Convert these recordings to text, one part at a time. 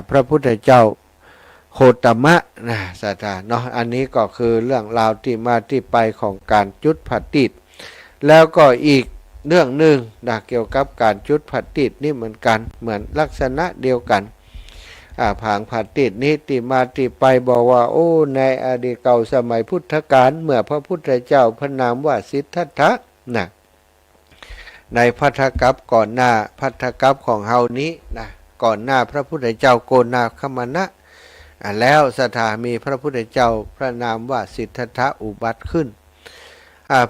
พระพุทธเจ้าโคตมะนะสาธาเนาะอันนี้ก็คือเรื่องราวที่มาที่ไปของการจุดผาติดแล้วก็อีกเรื่องหนึ่งนะเกี่ยวกับการจุดผาติดนี่เหมือนกันเหมือนลักษณะเดียวกันผางผาติดนี้ที่มาที่ไปบอกว่าโอ้ในอดีตเก่าสมัยพุทธกาลเมื่อพระพุทธเจ้าพระนามว่าสิทธัตถะนะในพัทธกัปก่อนหน้าพัทธกัปของเฮานี้นะก่อนหน้าพระพุทธเจ้าโกนาคมนะแล้วสถามีพระพุทธเจ้าพระนามว่าสิทธัตถะอุบัติขึ้น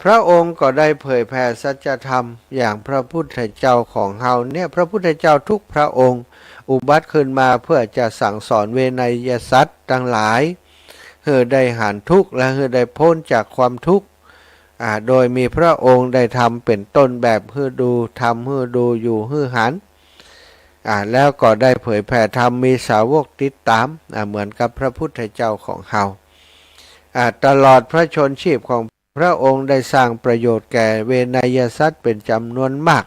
พระองค์ก็ได้เผยแผ่สัจธรรมอย่างพระพุทธเจ้าของเฮาเนี่ยพระพุทธเจ้าทุกพระองค์อุบัติขึ้นมาเพื่อจะสั่งสอนเวไนยสัตว์ทั้งหลายเพื่อได้หานทุกข์และเพื่อได้พ้นจากความทุกข์โดยมีพระองค์ได้ทำเป็นต้นแบบเพื่อดูทำเพื่อดูอยู่เพื่อหันแล้วก็ได้เผยแผ่ธรรมมีสาวกติดตามเหมือนกับพระพุทธเจ้าของเฮาตลอดพระชนชีพของพระองค์ได้สร้างประโยชน์แก่เวนยสัตว์เป็นจำนวนมาก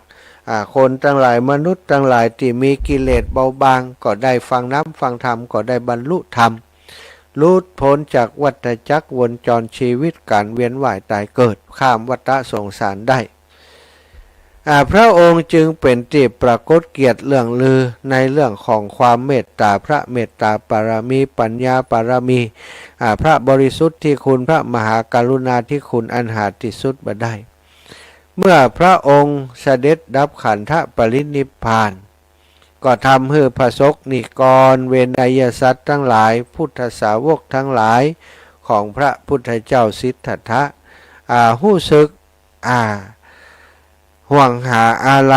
คนทั้งหลายมนุษย์ทั้งหลายที่มีกิเลสเบาบางก็ได้ฟังน้ำฟังธรรมก็ได้บรรลุธรรมลุดพ้นจากวัฏจักรวนจรชีวิตการเวียนว่ายตายเกิดข้ามวัฏสงสารได้พระองค์จึงเป็นที่ปรากฏเกียรติเรื่องลือในเรื่องของความเมตตาพระเมตตาปารมีปัญญาปารมีพระบริสุทธิ์ที่คุณพระมหากรุณาธิคุณอันหาที่สุดบ่ได้เมื่อพระองค์เสด็จดับขันธปรินิพพานก็ทำให้พระสงฆ์นิกรเวนยสัตว์ทั้งหลายพุทธสาวกทั้งหลายของพระพุทธเจ้าสิทธัตถะรู้สึกห่วงหาอะไร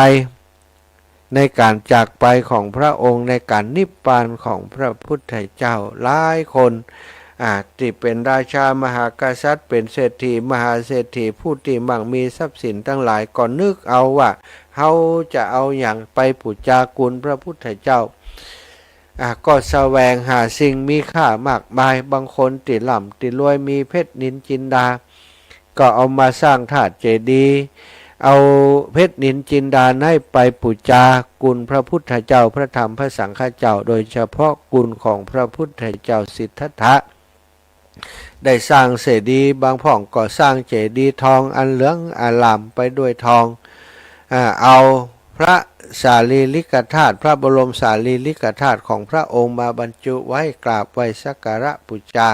ในการจากไปของพระองค์ในการนิพพานของพระพุทธเจ้าหลายคนที่เป็นราชามหากษัตริย์เป็นเศรษฐีมหาเศรษฐีผู้ที่มั่งมีทรัพย์สินทั้งหลายก็นึกเอาว่าเขาจะเอาอย่างไปบูชาคุณพระพุทธเจ้าก็แสวงหาสิ่งมีค่ามากมายบางคนติดหล่ำติดรวยมีเพชรนินจินดาก็เอามาสร้างถาดเจดีย์เอาเพชรนินจินดาให้ไปบูชาคุณพระพุทธเจ้าพระธรรมพระสังฆเจ้าโดยเฉพาะคุณของพระพุทธเจ้าสิทธัตถะได้สร้างเจดีย์บางพ่องก็สร้างเจดีย์ทองอันเหลืองอลามไปด้วยทองเอาพระสารีริกธาตุพระบรมสารีริกธาตุของพระองค์มาบรรจุไว้กราบไว้สักการะบูชา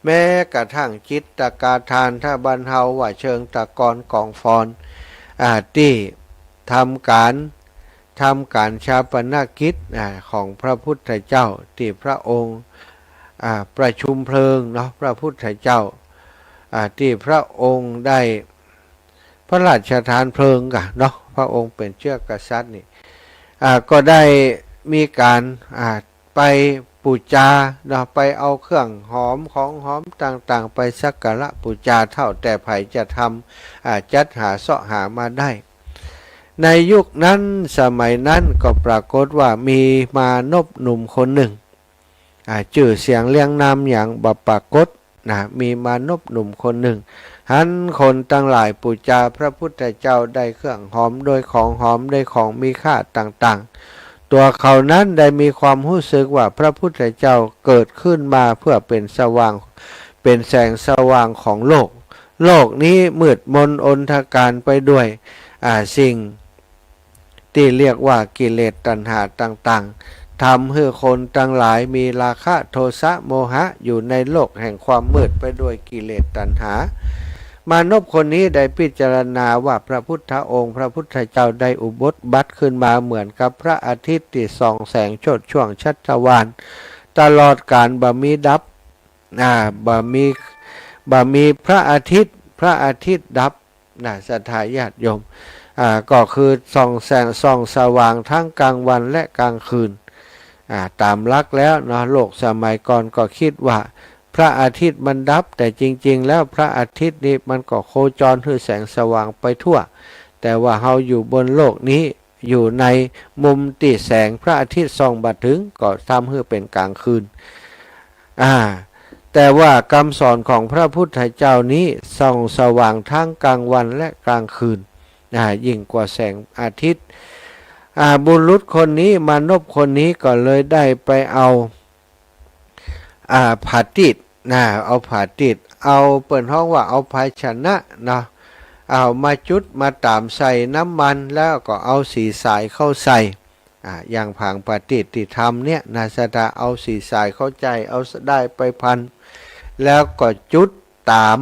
แม้กระทั่งจิตตกาทานถ้าบรรเทาว่าเชิงตะกอนกองฟอนที่ทำการชาปนกิจของพระพุทธเจ้าที่พระองค์ประชุมเพลิงเนาะพระพุทธเจ้าที่พระองค์ได้พระราชทานเพลิงกันเนาะพระองค์เป็นเชื้อกษัตริย์นี่ก็ได้มีการไปบูชาเนาะไปเอาเครื่องหอมของหอมต่างๆไปสักการะบูชาเท่าแต่ไผจะทำจัดหาเสาะหามาได้ในยุคนั้นสมัยนั้นก็ปรากฏว่ามีมานพหนุ่มคนหนึ่งชื่อเสียงเรียงนามอย่างบปากฏมีมานพหนุ่มคนหนึ่งหันคนตั้งหลายบูชาพระพุทธเจ้าได้เครื่องหอมโดยของหอมได้ของมีค่าต่างๆตัวเขานั้นได้มีความรู้สึกว่าพระพุทธเจ้าเกิดขึ้นมาเพื่อเป็นสว่างเป็นแสงสว่างของโลกนี้มืดมนอนทการไปด้วยสิ่งที่เรียกว่ากิเลสตัณหาต่างๆทำให้คนทั้งหลายมีราคะโทสะโมหะอยู่ในโลกแห่งความมืดไปด้วยกิเลสตัณหามานพคนนี้ได้พิจารณาว่าพระพุทธองค์พระพุทธเจ้าได้อุบัติขึ้นมาเหมือนกับพระอาทิตย์ที่ส่องแสงโชติช่วงชัชวาลตลอดกาลบ่มีดับบ่มีพระอาทิตย์ดับศรัทธาญาติโยมก็คือส่องแสงส่องสว่างทั้งกลางวันและกลางคืนตามหลักแล้วเนาะโลกสมัยก่อนก็คิดว่าพระอาทิตย์มันดับแต่จริงๆแล้วพระอาทิตย์นี้มันก็โคจรให้แสงสว่างไปทั่วแต่ว่าเราอยู่บนโลกนี้อยู่ในมุมที่แสงพระอาทิตย์ส่องบัดถึงก็ทำให้เป็นกลางคืนแต่ว่าคำสอนของพระพุทธเจ้านี้ส่องสว่างทั้งกลางวันและกลางคืนยิ่งกว่าแสงอาทิตย์ บุรุษคนนี้มานพคนนี้ก็เลยได้ไปเอาผ้าติดเอาผ้าติดเอาเปิดห้องว่าเอาภาชนะนะเอามาจุดมาตามใส่น้ำมันแล้วก็เอาสีสายเข้าใส่อย่างผางปฏิติธรรมเนี่ยนาสดาเอาสีสายเข้าใจเอาได้ไปพันแล้วก็จุดตาม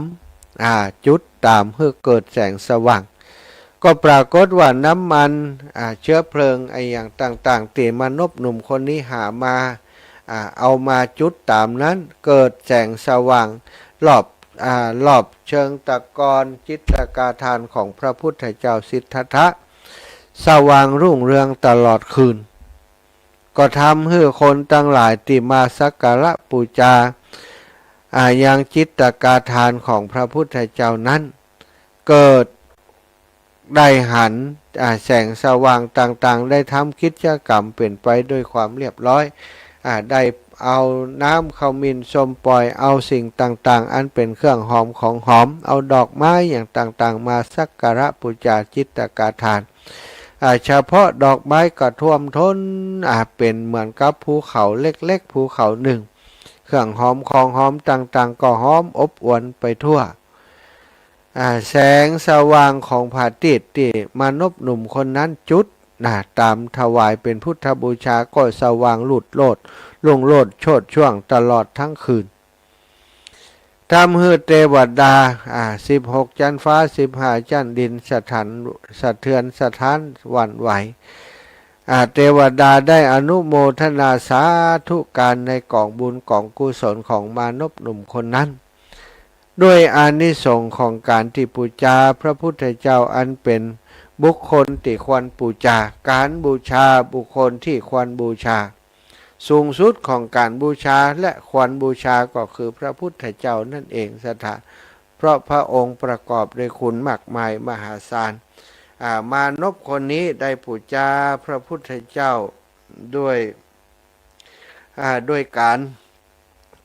จุดตามเพื่อเกิดแสงสว่างก็ปรากฏว่าน้ำมันเชื้อเพลิงไออย่างต่างๆที่มนุษย์หนุ่มคนนี้หามาเอามาจุดตามนั้นเกิดแสงสว่างรอบเชิงตะกอนจิตกาทานของพระพุทธเจ้าสิทธัตถะสว่างรุ่งเรืองตลอดคืนก็ทำให้คนทั้งหลายที่มาสักการะบูชายังจิตกาทานของพระพุทธเจ้านั้นเกิดได้หันแสงสว่างต่างๆได้ทำกิจกรรมเป็นไปด้วยความเรียบร้อยได้เอาน้ำขมิ้นส้มปล่อยเอาสิ่งต่างๆอันเป็นเครื่องหอมของหอมเอาดอกไม้อย่างต่างๆมาสักการะบูชาจิตกาทานเฉพาะดอกไม้ก็ท่วมท้นเป็นเหมือนกับภูเขาเล็กๆภูเขาหนึ่งเครื่องหอมของหอมต่างๆก็หอมอบอวลไปทั่วแสงสว่างของผาติดที่มานพหนุ่มคนนั้นจุดตามถวายเป็นพุทธบูชาก็สว่างหลุดโลดลุ่งโลดโชติช่วงตลอดทั้งคืนทำให้เทวดา16จันฟ้า15จันดินสะเทือนสถานหวั่นไหวเทวดาได้อนุโมทนาสาธุการในกองบุญกองกุศลของมานพหนุ่มคนนั้นด้วยอานิสงส์ของการที่บูชาพระพุทธเจ้าอันเป็นบุคคลที่ควรบูชาการบูชาบุคคลที่ควรบูชาสูงสุดของการบูชาและควรบูชาก็คือพระพุทธเจ้านั่นเองเพราะพระองค์ประกอบด้วยคุณมากมายมหาศาลมานพคนนี้ได้บูชาพระพุทธเจ้าด้วยการ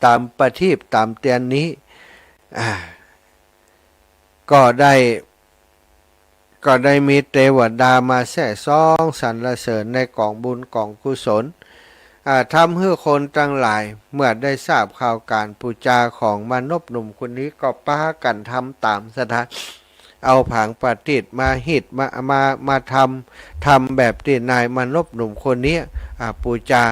ตามประทีปตามเตียนนี้ก็ได้มีเทวดามาแส่ซองสรรเสริญในกองบุญกองกุศลทำให้คนทั้งหลายเมื่อได้ทราบข่าวการบูชาของมานพหนุ่มคนนี้ก็พากันทำตามสถานเอาผางปฏิทินมาหิดมาทำแบบที่นายมานพหนุ่มคนนี้บูชา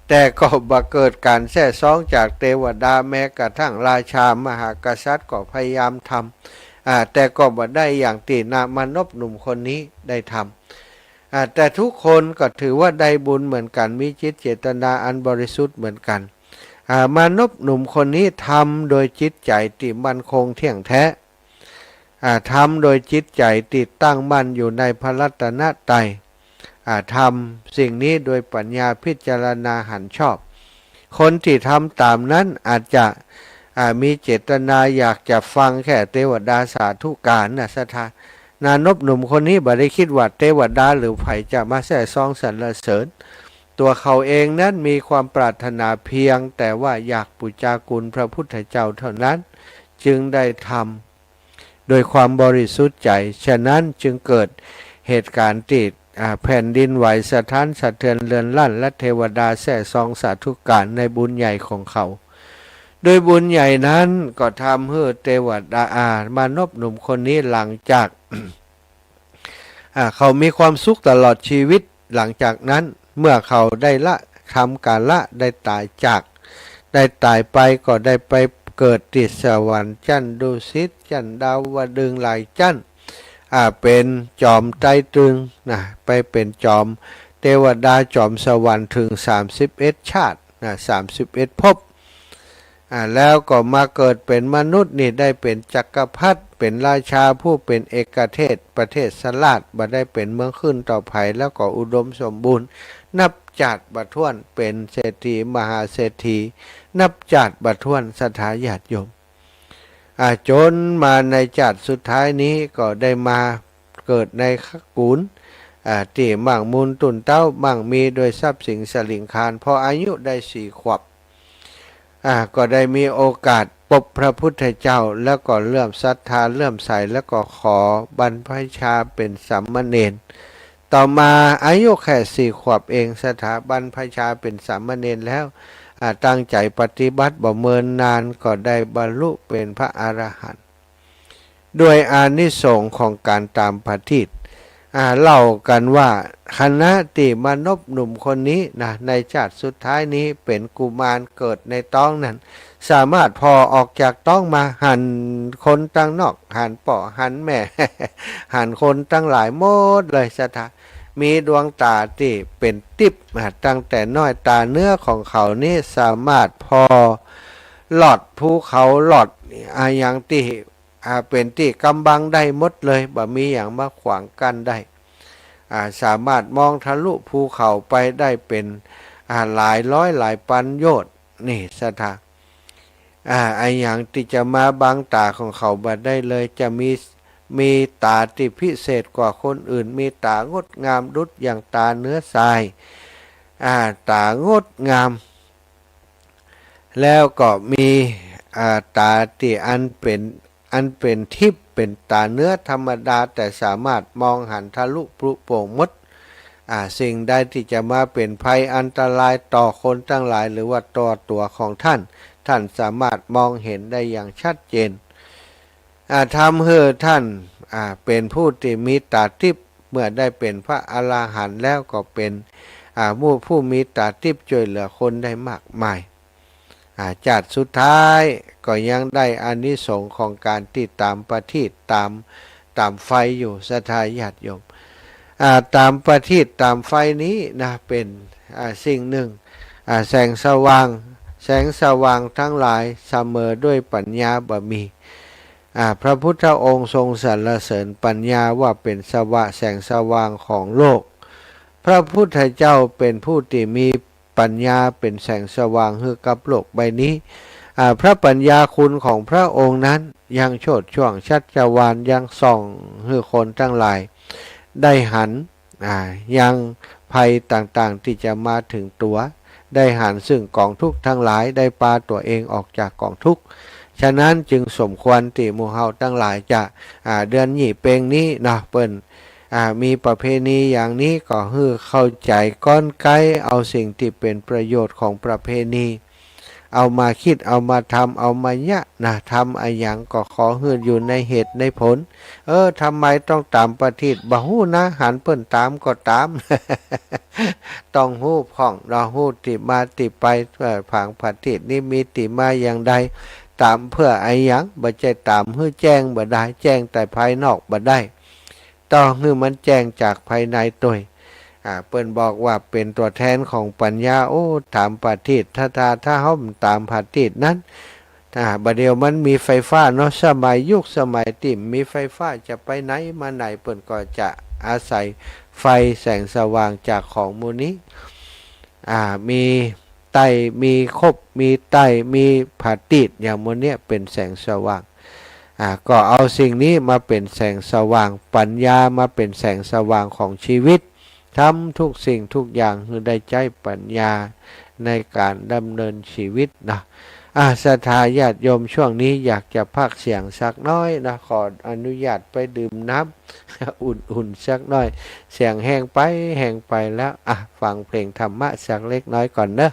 แต่ก็บังเกิดการแส่ซองจากเทวดาแม้กระทั่งราชามหากษัตริย์ก็พยายามทำแต่ก็บ่ได้อย่างที่นายมานพหนุ่มคนนี้ได้ทำแต่ทุกคนก็ถือว่าได้บุญเหมือนกันมีจิตเจตนาอันบริสุทธิ์เหมือนกันมานพหนุ่มคนนี้ทำโดยจิตใจที่มั่นคงเที่ยงแท้ทำโดยจิตใจติดตั้งมั่นอยู่ในพระรัตนตรัยทำสิ่งนี้โดยปัญญาพิจารณาหันชอบคนที่ทำตามนั้นอาจจะมีเจตนาอยากจะฟังแค่เทวดาสาธุการสถานานพหนุ่มคนนี้บ่ได้คิดว่าเทวดาหรือไผจะมาแส่ซองสรรเสริญตัวเขาเองนั้นมีความปรารถนาเพียงแต่ว่าอยากบูชาคุณพระพุทธเจ้าเท่านั้นจึงได้ทำโดยความบริสุทธิ์ใจฉะนั้นจึงเกิดเหตุการณ์ติดแผ่นดินไหวสถานสะเทือนเรือนลั่นและเทวดาแส่ซองสาธุการในบุญใหญ่ของเขาโดยบุญใหญ่นั้นก็ทำให้เทวดามานพหนุ่มคนนี้หลังจาก เขามีความสุขตลอดชีวิตหลังจากนั้นเมื่อเขาได้ทำการได้ตายไปก็ได้ไปเกิดติดสวรรค์จันดุสิตจันดาวดึงหลายจันเป็นจอมไตรตรึงไปเป็นจอมเทวดาจอมสวรรค์ถึง31ชาติ31ภพแล้วก็มาเกิดเป็นมนุษย์นี่ได้เป็นจักรพรรดิเป็นราชาผู้เป็นเอกเทศประเทศสลาดบ่ได้เป็นเมืองขึ้นต่อภัยแล้วก็อุดมสมบูรณ์นับจัดบัดถ้วนเป็นเศรษฐีมหาเศรษฐีนับจัดบัดถ้วนสถาญาติโยมจนมาในจัดสุดท้ายนี้ก็ได้มาเกิดในขกูลที่มั่งมูลตุนเต้ามั่งมีโดยทรัพย์สินสลิงคารพออายุได้4 ขวบก็ได้มีโอกาสพบพระพุทธเจ้าแล้วก็เลื่อมศรัทธาเลื่อมใสแล้วก็ขอบรรพชาเป็นสามเณร ต่อมาอายุแค่4 ขวบเองสถาบันพชาเป็นสามเณรแล้วตั้งใจปฏิบัติบ่เมินนานก็ได้บรรลุเป็นพระอรหันต์ด้วยอานิสงส์ของการตามปฏิบัติเล่ากันว่าคณะติมานพหนุ่มคนนี้นะในชาติสุดท้ายนี้เป็นกุมารเกิดในท้องนั้นสามารถพอออกจากท้องมาหันคนตั้งนอกหันป่อหันแม่ หันคนตั้งหลายหมดเลยสถามีดวงตาที่เป็นติบตั้งแต่น้อยตาเนื้อของเขานี่สามารถพอหลอดภูเขาหลอดอย่างที่เป็นที่กำบังได้หมดเลยบ่มีอย่างมาขวางกั้นได้สามารถมองทะลุภูเขาไปได้เป็นหลายร้อยหลายพันโยชน์นี่สถาอย่างที่จะมาบังตาของเขาบ่ได้เลยจะมีตาที่พิเศษกว่าคนอื่นมีตางดงามดุจอย่างตาเนื้อทรายตางดงามแล้วก็มีตาที่อันเป็นทิพย์เป็นตาเนื้อธรรมดาแต่สามารถมองหันทะลุปลุโปร่งมดสิ่งใดที่จะมาเป็นภัยอันตรายต่อคนทั้งหลายหรือว่าตัวของท่านสามารถมองเห็นได้อย่างชัดเจนทำให้ท่านเป็นผู้ที่มีตาทิพย์เมื่อได้เป็นพระอรหันต์แล้วก็เป็นผู้มีตาทิพย์ช่วยเหลือคนได้มากมายชาติสุดท้ายก็ยังได้อานิสงส์ของการที่ตามประทีปตามไฟอยู่ศรัทธาญาติโยมตามประทีปตามไฟนี้นะเป็นสิ่งหนึ่งแสงสว่างทั้งหลายเสมอด้วยปัญญาบะมีพระพุทธองค์ทรงสรรเสริญปัญญาว่าเป็นแสงสว่างของโลกพระพุทธเจ้าเป็นผู้ที่มีปัญญาเป็นแสงสว่างให้กับโลกใบนี้พระปัญญาคุณของพระองค์นั้นยังโชติช่วงชัชวาลยังส่องให้คนทั้งหลายได้หันยังภัยต่างๆที่จะมาถึงตัวได้หันซึ่งกองทุกข์ทั้งหลายได้ปาตัวเองออกจากกองทุกข์ฉะนั้นจึงสมควรที่หมู่เฮาทั้งหลายจะเดือนหยี่เปงนี้นะเปิ้นมีประเพณีอย่างนี้ก็ให้เข้าใจก้อนไกเอาสิ่งที่เป็นประโยชน์ของประเพณีเอามาคิดเอามาทำเอามายะนะทำอะไรอย่างก็ขอให้อยู่ในเหตุในผลทำไมต้องตามประทีปบ่ฮู้นะหันเปิ้นตามก็ตาม ต้องฮู้พ่องเราฮู้ติมาติไปผังประทีปนี้มีติมาอย่างใดตามเพื่ออะไรอย่างบ่ใจตามให้แจ้งบ่ได้แจ้งแต่ภายนอกบ่ได้ต้องให้มันแจ้งจากภายในตัวเปิ้นบอกว่าเป็นตัวแทนของปัญญาตามปฏิทินถ้าเฮาตามปฏิทินนั้นบัดเดียวมันมีไฟฟ้าเนาะสมัยที่มีไฟฟ้าจะไปไหนมาไหนเปิ้นก็จะอาศัยไฟแสงสว่างจากของมูลนี้มีไตมีคบมีไตมีปฏิทินอย่างมูลเนี้ยเป็นแสงสว่างก็เอาสิ่งนี้มาเป็นแสงสว่างปัญญามาเป็นแสงสว่างของชีวิตทำทุกสิ่งทุกอย่างให้ได้ใจปัญญาในการดำเนินชีวิตนะศรัทธาญาติโยมช่วงนี้อยากจะพักเสียงสักน้อยนะขออนุญาตไปดื่มน้ำ อุ่นๆสักน้อยเสียงแห้งไปแล้วฟังเพลงธรรมะสักเล็กน้อยก่อนเนอะ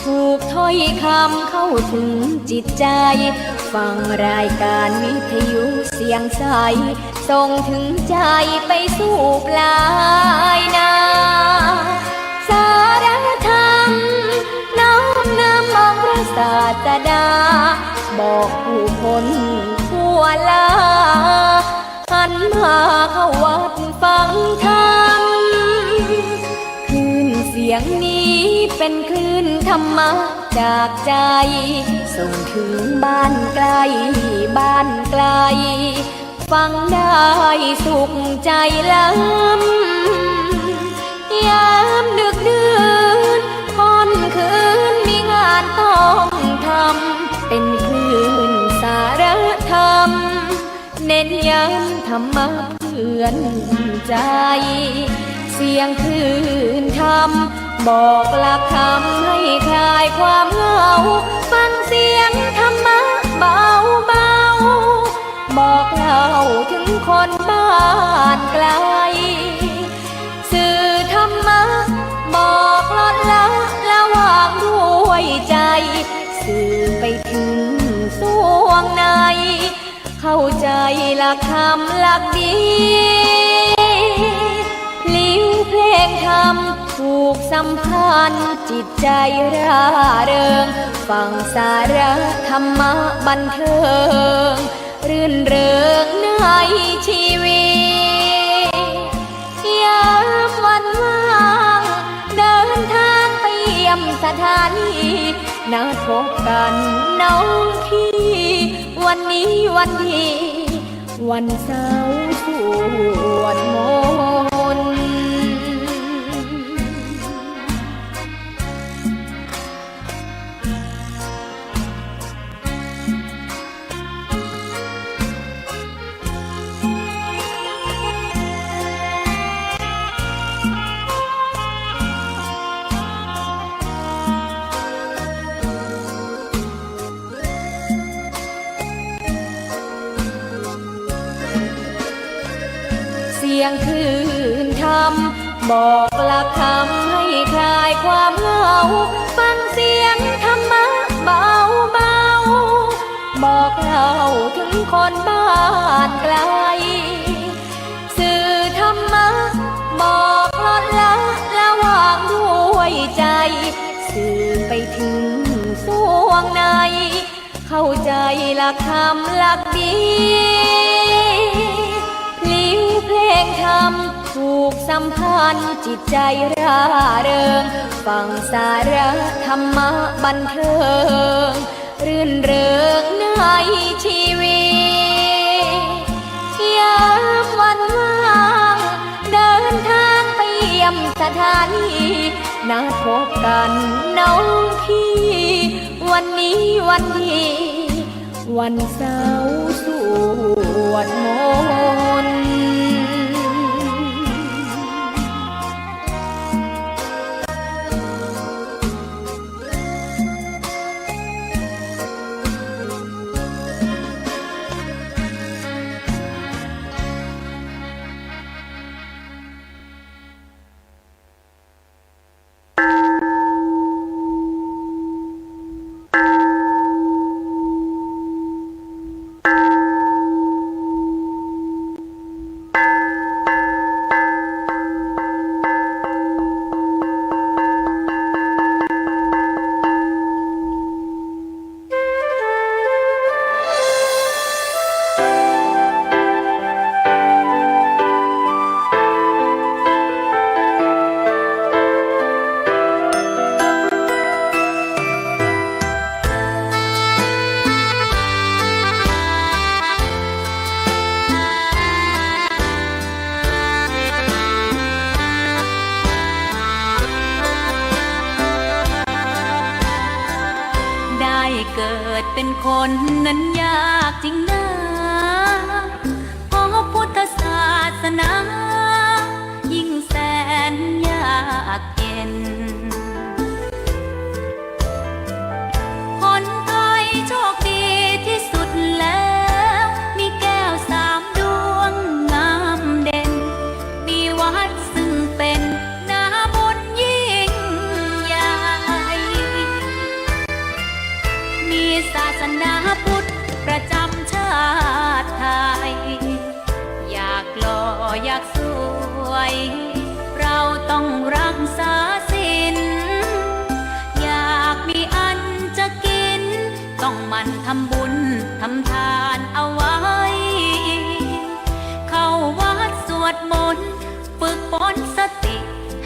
ถูกถ้อยคำเข้าถึงจิตใจฟังรายการวิทยุเสียงใสส่งถึงใจไปสู่ปลายนาสารธรรมน้อมนำองค์พระศาสดาบอกผู้คนทั่วลาหันมาเข้าวัดฟังธรรมคลื่นเสียงนี้เป็นคลื่นธรรมะจากใจส่งถึงบ้านไกล ฟังได้สุขใจล้ำยามดึกดื่นค่ำคืนมีงานต้องทำเป็นคลื่นสารธรรมเน้นย้ำธรรมะเพื่อนใจเสียงคลื่นธรรมบอกหลักธรรมให้คลายความเหงาฟังเสียงธรรมะเบาเบาบอกเล่าถึงคนบ้านไกลสื่อธรรมะบอกลดละระหว่างด้วยใจสื่อไปถึงสวงในเข้าใจหลักธรรมหลักดีลิ้วเพลงธรรมผูกสัมพันธ์จิตใจร่าเริงฟังสาระธรรมะบันเทิงรื่นเริงในชีวิตยามวันว่างเดินทางไปเยี่ยมสถานีนัดพบกันน้องพี่วันนี้วันดีวันเสาร์สวดมนต์เสียงคลื่นธรรมบอกหลักธรรมให้คลายความเหงาฟังเสียงธรรมะเบาเบาบอกเล่าถึงคนบ้านไกลสื่อธรรมะบอกลดละระหว่างด้วยใจสื่อไปถึงสวงในเข้าใจหลักธรรมหลักดีลิ้วเพลงธรรมผูกสัมพันธ์จิตใจร่าเริงฟังสาระธรรมะบันเทิงรื่นเริงในชีวิตยามวันว่างเดินทางไปเยี่ยมสถานีนัดพบกันน้องพี่วันนี้วันดีวันเสาร์สวดมนต์ เกิดเป็นคนนั้นยากจริงนะเพราะพุทธศาสนายิ่งแสนยากเย็นคนไทยโชคดีที่สุดแล้วมีแก้ว3 ดวงงามเด่นมีวัดซึ่งเป็นนาบุญยิ่งใหญ่มีศาสนาพุทธประจำชาติไทยอยากหล่ออยากสวยเราต้องรักษาศีลอยากมีอันจะกินต้องหมั่นทำบุญทำทานเอาไว้เข้าวัดสวดมนต์ฝึกฝนสติ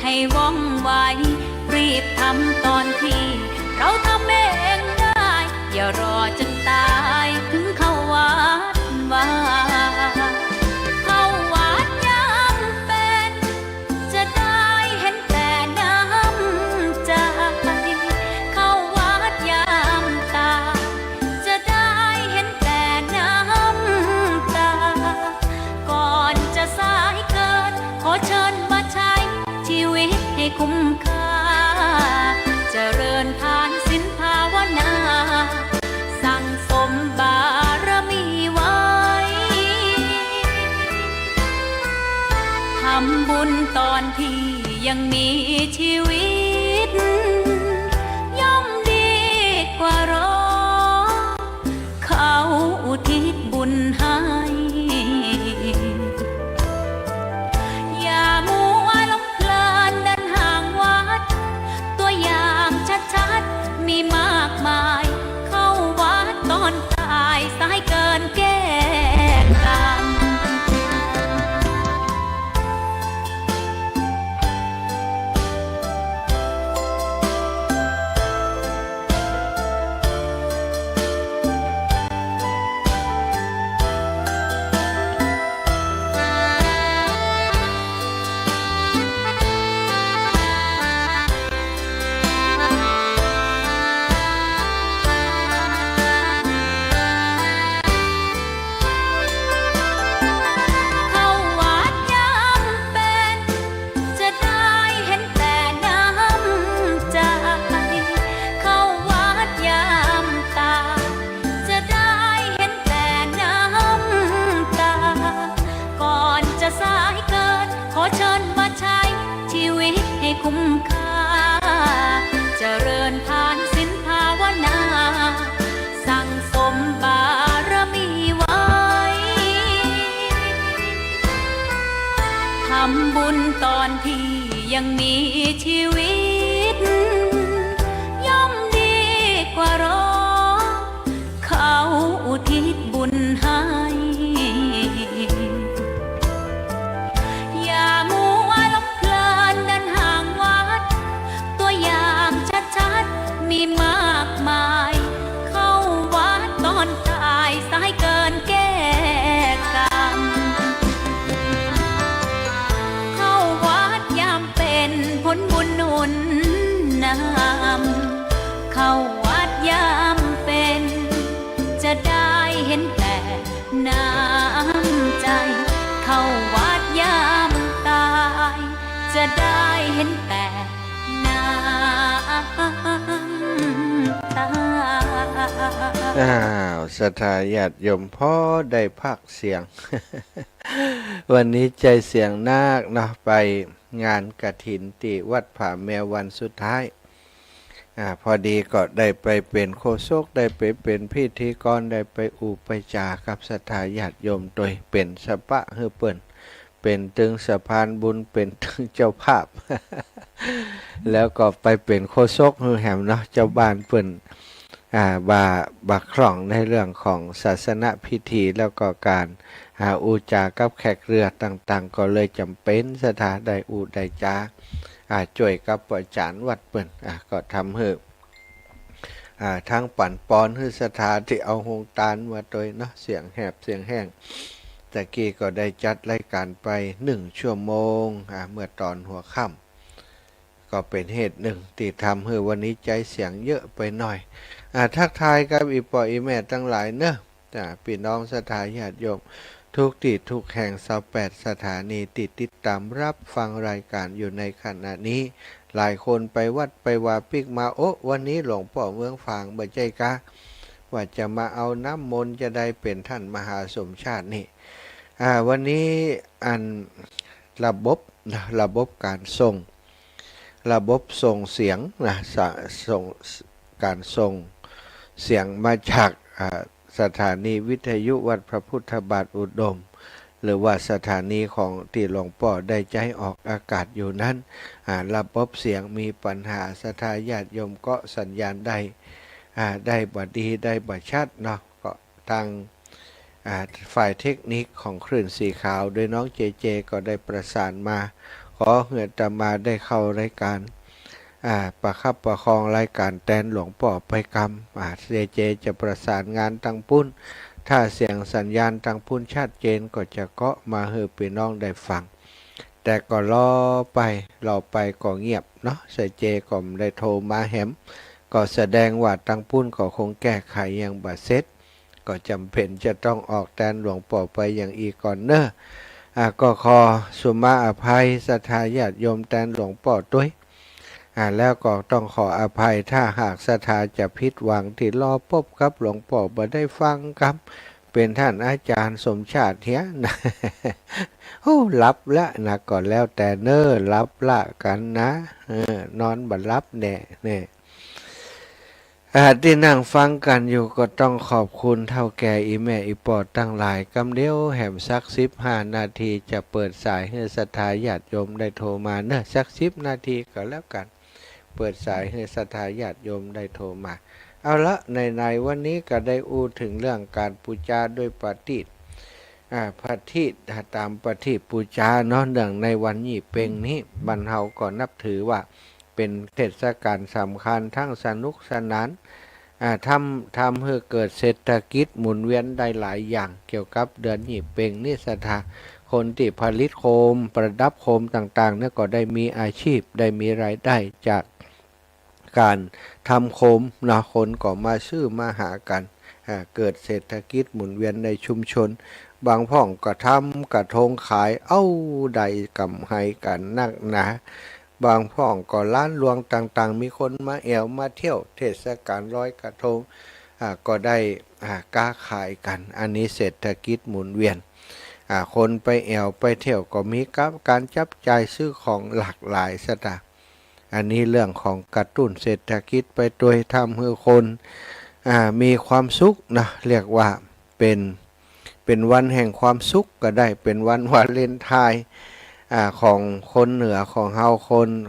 ให้ว่องไวรีบทำตอนที่เราทำเองได้อย่ารอจนตายถึงเข้าวัดวา ตอนที่ยังมีชีวิตย่อมดีกว่ารอเขาอุทิศบุญให้อย่ามัวหลงเพลินเดินห่างวัดตัวอย่างชัดๆมีมากมายเข้าวัดตอนตายสายเกินแก้กรรมคุ้มค่าเจริญทานศีลภาวนาสั่งสมบารมีไว้ทำบุญตอนที่ยังมีชีวิตย่อมดีกว่ารอเขาอุทิศบุญให้อย่ามัวหลงเพลินเดินห่างวัดตัวอย่างชัดๆมีมากมายเข้าวัดตอนตายสายเกินแก้กรรมเข้าวัดยามเป็นผลบุญหนุนนำเข้าวัดยามเป็นจะได้เห็นแต่น้ำใจเข้าวัดยามตายจะได้เห็นแต่น้ำตาศรัทธาญาติโยมพ่อได้พักเสียง วันนี้ใจเสียงนาคเนาะไปงานกฐินที่วัดผาแมววันสุดท้ายพอดีก็ได้ไปเป็นโฆษกได้ไปเป็นพิธีกรได้ไปอุปจากับศรัทธาญาติโยมโดยเป็นสปะเฮือเปิ้นเป็นตึงสะพานบุญเป็นตึงเจ้าภาพ แล้วก็ไปเป็นโฆษกเฮือแหมเนาะเจ้าบ้านเปิ้นบาคล่องในเรื่องของศาสนพิธีแล้วก็การอุจากับแขกเรือต่างๆก็เลยจำเป็นสถานใดอุได้จาช่วยกับอาจารย์วัดเปิ้นก็ทำให้ทั้งปั่นปอนให้สถานที่เอาหงตาลมาโดยเนาะเสียงแหบเสียงแห้งตะกี้ก็ได้จัดรายการไป1 ชั่วโมงเมื่อตอนหัวค่ำก็เป็นเหตุหนึ่งที่ทำให้วันนี้ใจเสียงเยอะไปหน่อยทักทายกับอีปออีแม่ทั้งหลายเนอะพี่น้องศรัทธาญาติโยมทุกที่ทุกแห่ง28 สถานีติดตามรับฟังรายการอยู่ในขณะนี้หลายคนไปวัดไปวาปิกมาวันนี้หลวงพ่อเมืองฝางบ่ใจกะว่าจะมาเอาน้ำมนต์จะได้เป็นท่านมหาสมชาตินี่วันนี้ระบบการส่งเสียงส่งการส่งเสียงมาจากสถานีวิทยุวัดพระพุทธบาทอุดมหรือว่าสถานีของที่หลวงพ่อได้ใจออกอากาศอยู่นั้นระบบเสียงมีปัญหาศรัทธาญาติโยมก็สัญญาณได้บ่ดีได้บ่ชัดเนาะก็ทางฝ่ายเทคนิคของคลื่นสีขาวโดยน้องเจเจก็ได้ประสานมาขอเหือตมาได้เข้ารายการประคับประคองรายการแตนหลวงพ่อไปกรรมเจเจจะประสานงานตังปุ้นถ้าเสียงสัญญาณตังปุ้นชัดเจนก็จะเกาะมาให้พี่น้องได้ฟังแต่ก็รอไปก็เงียบเนาะเจก็ไม่ได้โทรมาแหมก็แสดงว่าตังปุ้นก็คงแก้ไขยังบ่เสร็จก็จำเป็นจะต้องออกแตนหลวงพ่อไปอย่างอีกก่อนเนอะก็ขอสุมาอภัยศรัทธาญาติโยมแตนหลวงพ่อด้วยแล้วก็ต้องขออภัยถ้าหากศรัทธาจะผิดหวังที่รอพบกับหลวงพ่อบ่ได้ฟังครับ เป็นท่านอาจารย์สมชาติเฮียนะ โอ้รับละนะก่อนแล้วแต่เน้อรับละกันนะนอนบัดรับแน่เนี่ยที่นั่งฟังกันอยู่ก็ต้องขอบคุณเท่าแก่อีแม่อีปอดตั้งหลายกำเดียวแหมสัก15 นาทีจะเปิดสายให้ศรัทธาญาติโยมได้โทรมาเนอะสัก10 นาทีก็แล้วกันเปิดสายให้ศรัทธาญาติโยมได้โทรมาเอาละในวันนี้ก็ได้อู้ถึงเรื่องการปูจาด้วยปฏิปฏิตามปฏิปูจาเนาะเนื่องในวันยี่เป่งนี้บรรเทาก็นับถือว่าเป็นเทศกาลสำคัญทั้งสนุกสนานทำให้เกิดเศรษฐกิจหมุนเวียนได้หลายอย่างเกี่ยวกับเดือนยี่เป่งนี่ศรัทธาคนที่ผลิตโคมประดับโคมต่างๆเนี่ยก็ได้มีอาชีพได้มีรายได้จากการทำโคมนะคนก็มาซื้อมาหากันเกิดเศรษฐกิจหมุนเวียนในชุมชนบางพ่องก็ทำกระทงขายได้กำไรกันนักหนาบางพ่องก็ร้านรวงต่างๆมีคนมาแอวมาเที่ยวเทศกาลลอยกระทงก็ได้ค้าขายกันอันนี้เศรษฐกิจหมุนเวียนคนไปแอวไปเที่ยวก็มีการจับจ่ายซื้อของหลากหลายสถานอันนี้เรื่องของกระตุ้นเศรษฐกิจไปโดยทำให้คนมีความสุขนะเรียกว่าเป็นวันแห่งความสุขก็ได้เป็นวันวาเลนไทน์ของคนเหนือของเฮา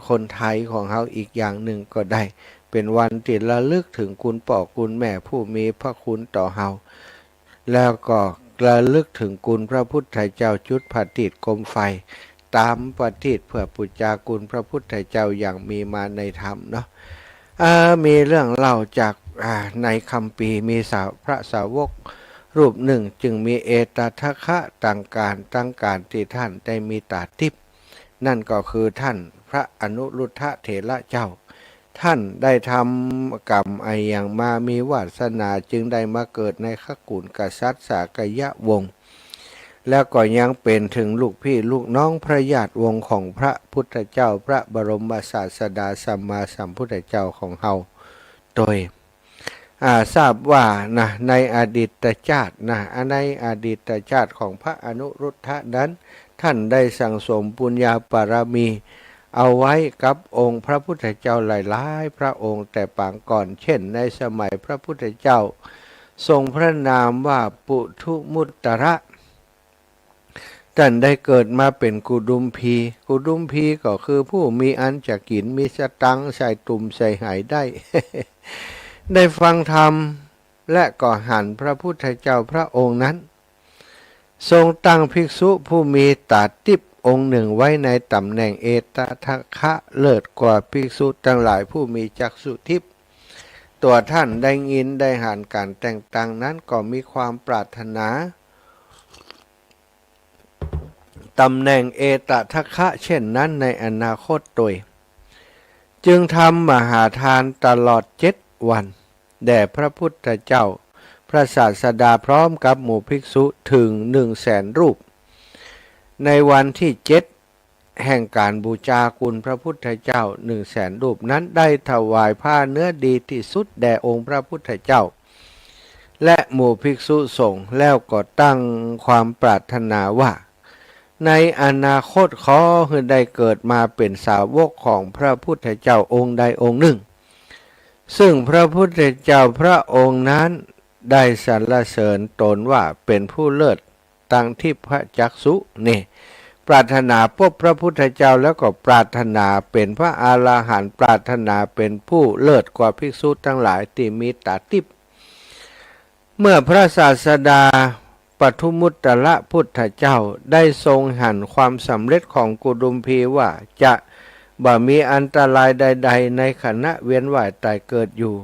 คนไทยของเฮาอีกอย่างหนึ่งก็ได้เป็นวันที่ระลึกถึงคุณพ่อคุณแม่ผู้มีพระคุณต่อเฮาแล้วก็ระลึกถึงคุณพระพุทธเจ้าจุดผฏิโคมไฟตามปฏิเพื่อปุจจาคุณพระพุทธเจ้าอย่างมีมาในธรรมเนาะมีเรื่องเล่าจากในคัมภีร์มีพระสาวกรูปหนึ่งจึงมีเอตทัคคะตั้งการที่ท่านได้มีตาทิพย์นั่นก็คือท่านพระอนุรุทธะเถระเจ้าท่านได้ทำกรรมอย่างมามีวาสนาจึงได้มาเกิดในขกุลกษัตริย์สากยะวงศ์แล้วก็ยังเป็นถึงลูกพี่ลูกน้องพระญาติวงศ์ของพระพุทธเจ้าพระบรมศาสดาสัมมาสัมพุทธเจ้าของเฮาโดยทราบว่าในอดีตชาติในอดีตชาติของพระอนุรุทธะนั้นท่านได้สั่งสมปุญญาบารมีเอาไว้กับองค์พระพุทธเจ้าหลายๆพระองค์แต่ปางก่อนเช่นในสมัยพระพุทธเจ้าทรงพระนามว่าปุถุมุตตระท่านได้เกิดมาเป็นกุดุมพีก็คือผู้มีอันจะกินมีสตังค์ใส่ตุ่มใส่หายได้ ได้ฟังธรรมและก็หันพระพุทธเจ้าพระองค์นั้นทรงตั้งภิกษุผู้มีตาทิพย์องค์หนึ่งไว้ในตำแหน่งเอตทัคคะเลิศกว่าภิกษุทั้งหลายผู้มีจักษุทิพย์ตัวท่านได้ยินได้หันการแต่งตั้งนั้นก็มีความปรารถนาตำแหน่งเอตทัคคะเช่นนั้นในอนาคตโดยจึงทำมหาทานตลอด7 วันแด่พระพุทธเจ้าพระศาสดาพร้อมกับหมู่ภิกษุถึง100,000 รูปในวันที่7แห่งการบูชาคุณพระพุทธเจ้า100,000 รูปนั้นได้ถวายผ้าเนื้อดีที่สุดแด่องค์พระพุทธเจ้าและหมู่ภิกษุสงฆ์แล้วก็ตั้งความปรารถนาว่าในอนาคตขอให้ได้เกิดมาเป็นสาวกของพระพุทธเจ้าองค์ใดองค์หนึ่งซึ่งพระพุทธเจ้าพระองค์นั้นได้สรรเสริญตนว่าเป็นผู้เลิศตั้งที่พระจักษุนี่ปรารถนาพบพระพุทธเจ้าแล้วก็ปรารถนาเป็นพระอรหันต์ปรารถนาเป็นผู้เลิศกว่าภิกษุทั้งหลายที่มีตาทิพย์เมื่อพระศาสดาปทุมุตตระพุทธเจ้าได้ทรงหันความสำเร็จของกุดุมพีว่าจะบ่มีอันตรายใดๆในขณะเวียนว่ายตายเกิดอยู่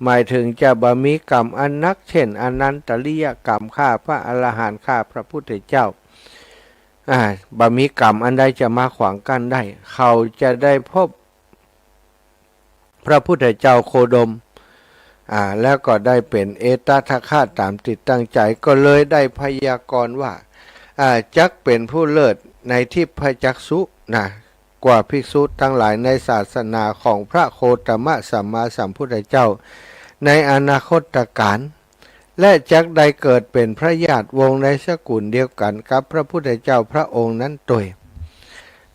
หมายถึงจะบ่มีกรรมอันนักเช่นอนันตริยกรรมฆ่าพระอรหันต์ฆ่าพระพุทธเจ้าบ่มีกรรมอันใดจะมาขวางกั้นได้เขาจะได้พบพระพุทธเจ้าโคดมแล้วก็ได้เป็นเอตทัคคะตามติดตั้งใจก็เลยได้พยากรณ์ว่าจักเป็นผู้เลิศในทิพจักษุกว่าภิกษุทั้งหลายในศาสนาของพระโคตมะสัมมาสัมพุทธเจ้าในอนาคตการ และจักได้เกิดเป็นพระญาติวงศ์ในสกุลเดียวกันกับพระพุทธเจ้าพระองค์นั้นตัว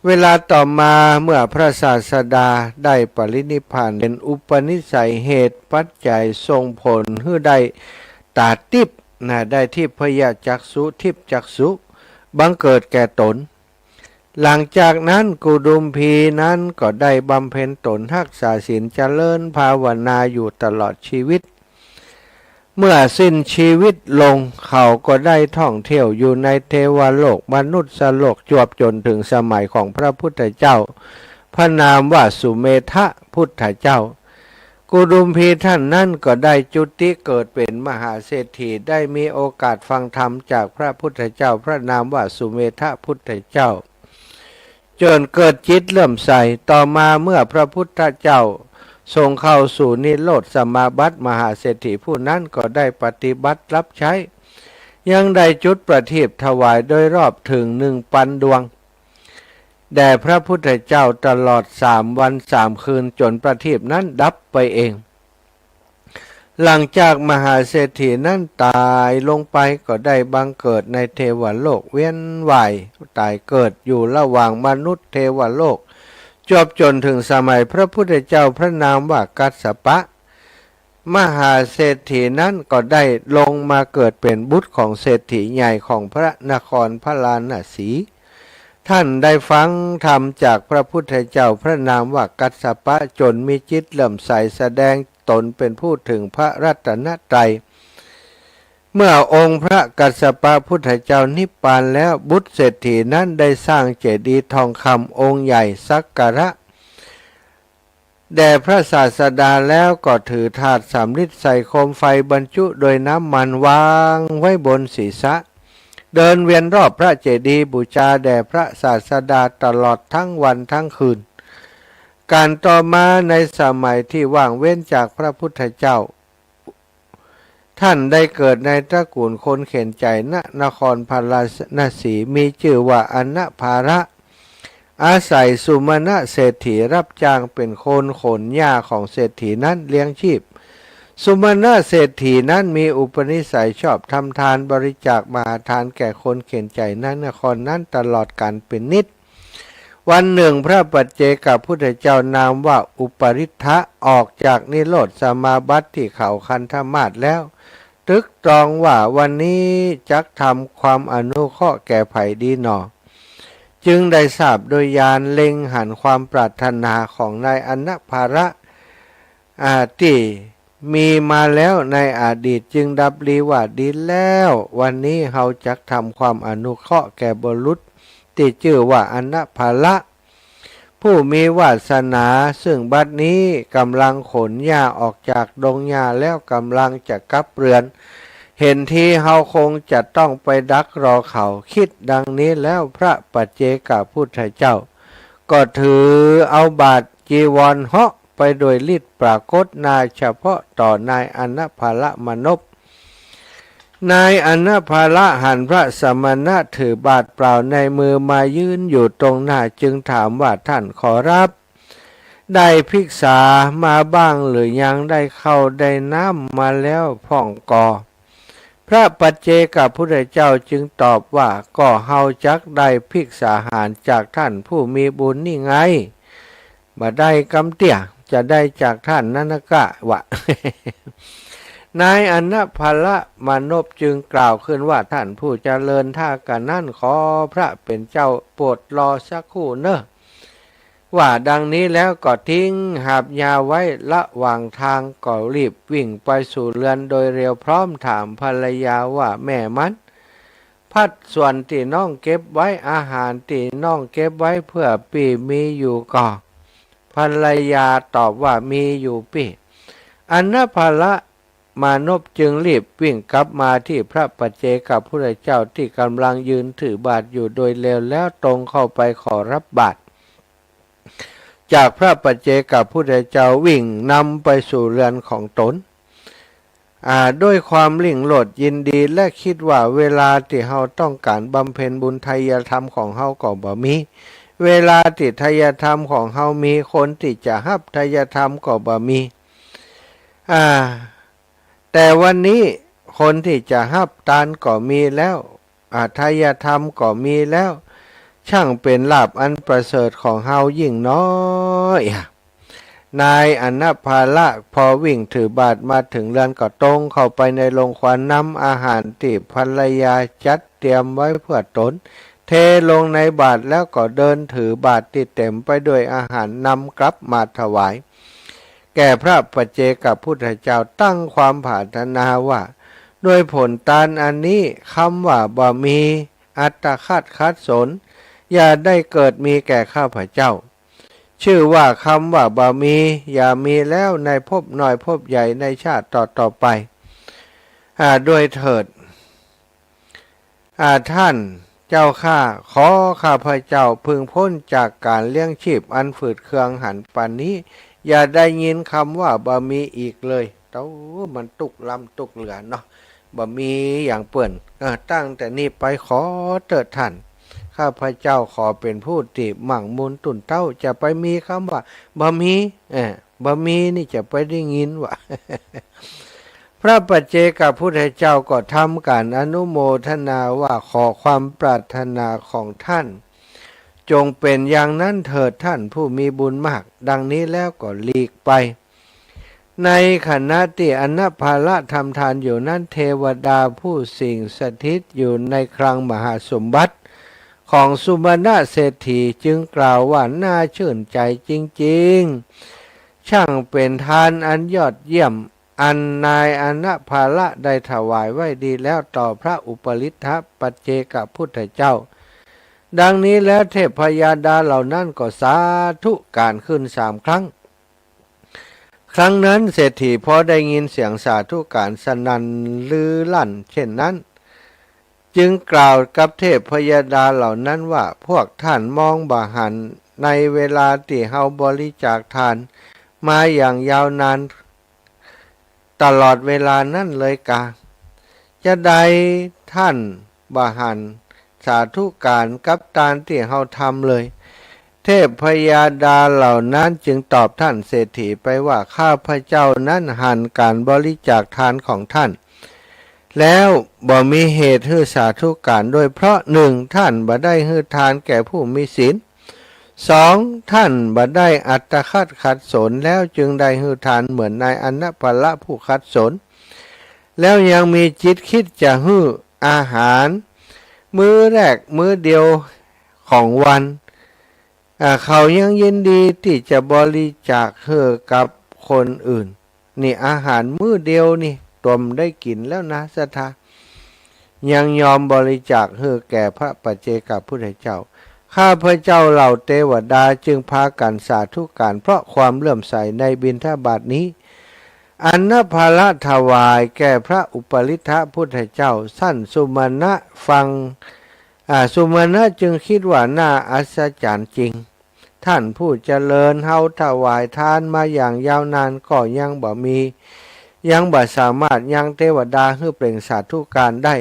เวลาต่อมาเมื่อพระศาสดาได้ปรินิพพานเป็นอุปนิสัยเหตุปัจจัยทรงผลให้ได้ตาทิพย์ได้ทิพยจักษุทิพจักษุบังเกิดแก่ตนหลังจากนั้นกุดุมพีนั้นก็ได้บำเพ็ญตนรักษาศีลเจริญภาวนาอยู่ตลอดชีวิตเมื่อสิ้นชีวิตลงเขาก็ได้ท่องเที่ยวอยู่ในเทวโลกมนุษย์โลกจวบจนถึงสมัยของพระพุทธเจ้าพระนามว่าสุเมธะพุทธเจ้ากุดุมพีท่านนั้นก็ได้จุติเกิดเป็นมหาเศรษฐีได้มีโอกาสฟังธรรมจากพระพุทธเจ้าพระนามว่าสุเมธะพุทธเจ้าจนเกิดจิตเลื่อมใสต่อมาเมื่อพระพุทธเจ้าทรงเข้าสู่นิโรธสมาบัติมหาเศรษฐีผู้นั้นก็ได้ปฏิบัติรับใช้ยังได้จุดประทีปถวายโดยรอบถึง1,000 ดวงแด่พระพุทธเจ้าตลอด3 วัน 3 คืนจนประทีปนั้นดับไปเองหลังจากมหาเศรษฐีนั้นตายลงไปก็ได้บังเกิดในเทวโลกเวียนว่ายตายเกิดอยู่ระหว่างมนุษย์เทวโลกจบจนถึงสมัยพระพุทธเจ้าพระนามว่ากัสสปะมหาเศรษฐีนั้นก็ได้ลงมาเกิดเป็นบุตรของเศรษฐีใหญ่ของพระนครพาราณสีท่านได้ฟังธรรมจากพระพุทธเจ้าพระนามว่ากัสสปะจนมีจิตเลื่อมใสแสดงตนเป็นผู้ถึงพระรัตนตรัยเมื่อองค์พระกัสสปะพุทธเจ้านิพพานแล้วบุตรเศรษฐีนั้นได้สร้างเจดีย์ทองคำองค์ใหญ่สักการะแด่พระศาสดาแล้วก็ถือถาดสำริดใส่โคมไฟบรรจุโดยน้ำมันวางไว้บนศีรษะเดินเวียนรอบพระเจดีย์บูชาแด่พระศาสดาตลอดทั้งวันทั้งคืนการต่อมาในสมัยที่ว่างเว้นจากพระพุทธเจ้าท่านได้เกิดในตระกูลคนเข็นใจณนครพาราณสีมีชื่อว่าอนะภาระอาศัยสุมาณะเศรษฐีรับจ้างเป็นคนขนหญ้าของเศรษฐีนั้นเลี้ยงชีพสุมาณะเศรษฐีนั้นมีอุปนิสัยชอบทำทานบริจาคมหาทานแก่คนเข็นใจนั้นนครนั้นตลอดกาลเป็นนิจวันหนึ่งพระปัจเจกพุทธเจ้านามว่าอุปริทธะออกจากนิโรธสมาบัติที่เขาคันธมาศแล้วตรึกตรองว่าวันนี้จักทำความอนุเคราะห์แก่ไผ่ดีหนอจึงได้ทราบโดยญาณเล็งหันความปรารถนาของนายอนะภาระที่มีมาแล้วในอดีตจึงดับรีว่าดีแล้ววันนี้เฮาจักทำความอนุเคราะห์แก่บุรุษที่ชื่อว่าอนะภาระผู้มีวาสนาซึ่งบัดนี้กำลังขนหญ้าออกจากดงหญ้าแล้วกำลังจะกลับเรือนเห็นทีเฮาคงจะต้องไปดักรอเขาคิดดังนี้แล้วพระปัจเจกพุทธเจ้าก็ถือเอาบาทจีวรเหาะไปโดยฤทธิ์ปรากฏนายเฉพาะต่อนายอนะภาระมนพนายอนะภาระหันพระสมณะถือบาทเปล่าในมือมายืนอยู่ตรงหน้าจึงถามว่าท่านขอรับได้ภิกษามาบ้างหรือยังได้เข้าได้น้ำมาแล้วพ่องกอพระปัจเจกพุทธเจ้าจึงตอบว่าก็เฮาจักได้ภิกษาหารจากท่านผู้มีบุญนี่ไงมาได้กำเตี่ยจะได้จากท่านนั่นกะวะ นายอนะภาระมานพจึงกล่าวขึ้นว่าท่านผู้เจริญท่ากันนั่นขอพระเป็นเจ้าโปรดรอสักครู่เนอะว่าดังนี้แล้วก็ทิ้งหาบยาไว้ระหว่างทางก็รีบวิ่งไปสู่เรือนโดยเร็วพร้อมถามภรรยาว่าแม่มันพัดส่วนที่น้องเก็บไว้อาหารที่น้องเก็บไว้เพื่อปีมีอยู่ก่อภรรยาตอบว่ามีอยู่ปีอนะภาระมานพจึงรีบวิ่งกลับมาที่พระปัจเจกพุทธเจ้าที่กำลังยืนถือบาตรอยู่โดยเร็วแล้วตรงเข้าไปขอรับบาตรจากพระปัจเจกพุทธเจ้าวิ่งนำไปสู่เรือนของตนด้วยความลิ่งโลดยินดีและคิดว่าเวลาที่เฮาต้องการบำเพ็ญบุญทายธรรมของเฮาก็บ่มีเวลาที่ทายธรรมของเฮามีคนที่จะรับทายธรรมก็บ่มีแต่วันนี้ คนที่จะฮับตานก็มีแล้วทายธรรมก็มีแล้วช่างเป็นลาภอันประเสริฐของเฮายิ่งน้อยนายอนัพาละพอวิ่งถือบาตรมาถึงเรือนก็ตรงเข้าไปในโรงควันน้ำอาหารที่ภรรยาจัดเตรียมไว้เพื่อตนเทลงในบาตรแล้วก็เดินถือบาตรที่เต็มไปด้วยอาหารนำกลับมาถวายแก่พระปัจเจกพุทธเจ้าตั้งความปรารถนาว่าด้วยผลทานอันนี้คำว่าบ่มีอัตตคัดสนอย่าได้เกิดมีแก่ข้าพเจ้าชื่อว่าคำว่าบ่มีอย่ามีแล้วในภพน้อยภพใหญ่ในชาติต่อไปด้วยเถิดท่านเจ้าข้าขอข้าพเจ้าพึงพ้นจากการเลี้ยงชีพอันฝืดเคืองหันปานนี้อย่าได้ยินคำว่าบ่มีอีกเลยมันตุกลำตุกเหลือเนาะบ่มีอย่างเปิ่นตั้งแต่นี้ไปขอเถิดท่านข้าพเจ้าขอเป็นผู้ที่มั่งมูลตุนเต้าจะไปมีคำว่าบ่มีบ่มีนี่จะไปได้ยินว่า พระปัจเจกพุทธเจ้าก็ทำการอนุโมทนาว่าขอความปรารถนาของท่านจงเป็นอย่างนั้นเถิดท่านผู้มีบุญมากดังนี้แล้วก็หลีกไปในขณะที่อนัพพาละทำทานอยู่นั้นเทวดาผู้สิงสถิตอยู่ในคลังมหาสมบัติของสุมาณเศรษฐีจึงกล่าวว่าน่าชื่นใจจริงๆช่างเป็นทานอันยอดเยี่ยมอันนายอนัพพาละได้ถวายไว้ดีแล้วต่อพระอุปริทธปัจเจกพุทธเจ้าดังนี้แล้วเทพยาดาเหล่านั้นก็สาธุการขึ้น3 ครั้งครั้งนั้นเศรษฐีพอได้ยินเสียงสาธุการสนั่นลือลั่นเช่นนั้นจึงกล่าวกับเทพยาดาเหล่านั้นว่าพวกท่านมองบ่หันในเวลาที่เฮาบริจาคทานมาอย่างยาวนานตลอดเวลานั้นเลยกาจะได้ท่านบ่หันสาธุการกับทานที่เฮาทำเลยเทพพยาดาเหล่านั้นจึงตอบท่านเศรษฐีไปว่าข้าพเจ้านั้นหันการบริจาคทานของท่านแล้วบ่มีเหตุให้สาธุการโดยเพราะ1ท่านบ่ได้ให้ทานแก่ผู้มีศีล2ท่านบ่ได้อัตตคัดสนแล้วจึงได้ให้ทานเหมือนนายอนัพพาละผู้คัดสนแล้วยังมีจิตคิดจะให้อาหารมื้อแรกมื้อเดียวของวันเขายังยินดีที่จะบริจาคให้กับคนอื่นนี่อาหารมื้อเดียวนี่ตมได้กินแล้วนะศรัทธายังยอมบริจาคให้แก่พระปัจเจกพุทธเจ้าข้าพเจ้าเหล่าเทวดาจึงพากันสาธุการเพราะความเลื่อมใสในบิณฑบาตนี้อนัพพาละถวายแก่พระอุปริทธพุทธเจ้าสั้นสุมาณะฟังสุมาณะจึงคิดว่าน่าอัศจรรย์จริงท่านผู้เจริญเฮาถวายทานมาอย่างยาวนานก็ยังบ่มียังบ่สามารถยังเทวดาให้เปล่งสาธุการได้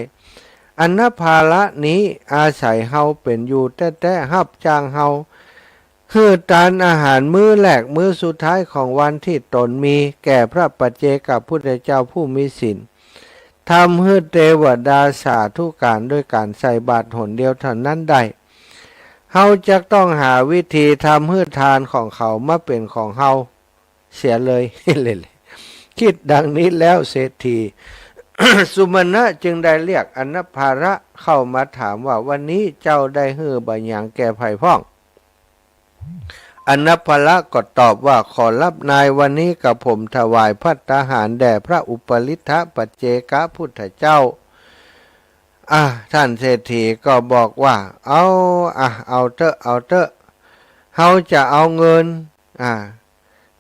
อนัพพาละนี้อาศัยเฮาเป็นอยู่แต่ฮับจ้างเฮาให้ทานอาหารมื้อแรกมื้อสุดท้ายของวันที่ตนมีแก่พระปัจเจกพุทธเจ้าผู้มีศีลทำให้เทวดาสาธุการด้วยการใส่บาตรหนเดียวเท่านั้นได้เฮาจะต้องหาวิธีทำให้ทานของเขามาเป็นของเฮาเสียเลย คิดดังนี้แล้วเศรษฐี สุมาณะจึงได้เรียกอนัพพาละเข้ามาถามว่าวันนี้เจ้าได้ให้บางอย่างแก่ไผ่พ้องอนัพพาละก็ตอบว่าขอรับนายวันนี้กับผมถวายภัตตาหารแด่พระอุปริทธปัจเจกพุทธเจ้าท่านเศรษฐีก็บอกว่าเอาเถอะเฮาจะเอาเงิน